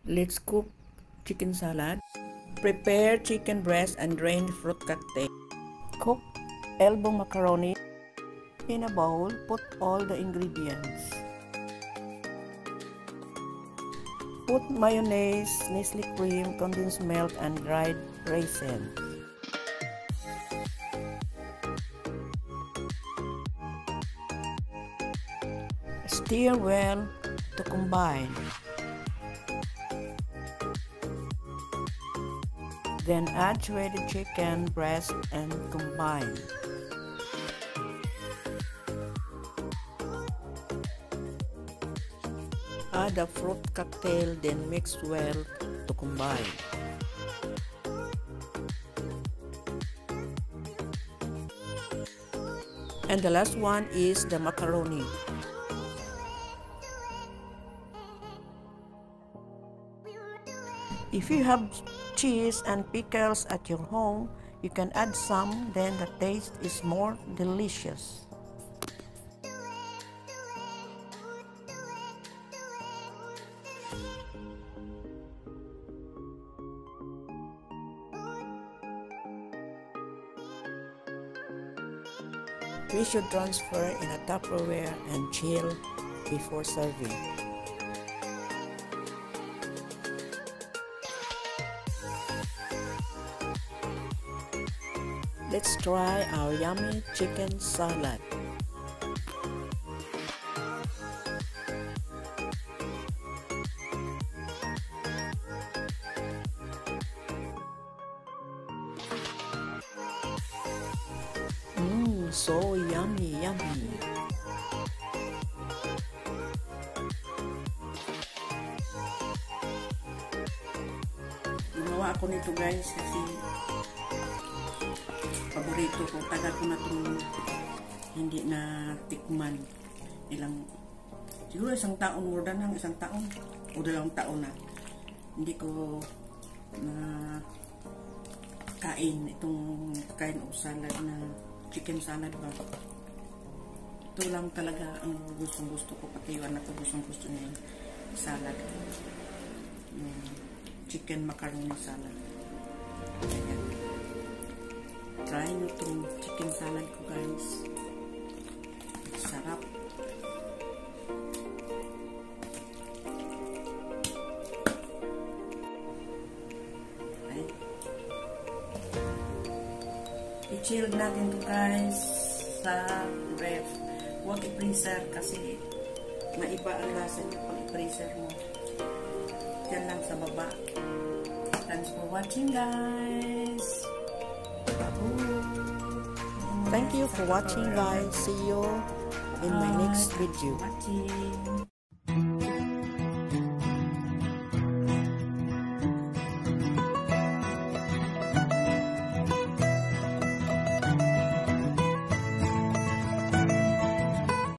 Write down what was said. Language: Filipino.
Let's cook chicken salad. Prepare chicken breast and drained fruit cocktail. Cook elbow macaroni. In a bowl, put all the ingredients. Put mayonnaise, Nestle cream, condensed milk, and dried raisins. Stir well to combine. Then add shredded chicken breast and combine. Add a fruit cocktail, then mix well to combine. And the last one is the macaroni. If you have cheese and pickles at your home, you can add some, then the taste is more delicious. We should transfer in a Tupperware and chill before serving. Let's try our yummy chicken salad. So yummy, yummy. Gumawa ako nito guys kasi paborito ko. Tagal ko na itong hindi na tikman. Siguro isang taon, more than isang taon o 2 taon na hindi ko na kain itong kain o salad na chicken salad ba. Ito lang talaga ang gustong-gusto ko, pati yung anak ko gustong-gusto niya yung salad. Chicken macaroni salad. Ayan. Try nyo itong chicken salad ko guys. Sarap. Ay. I-chill natin ito guys sa ref. Huwag i-freezer kasi maiba ang lasa niya pag i-freezer mo. Yan lang sa baba. Thanks for watching guys. Thank you for watching guys. See you in my next video.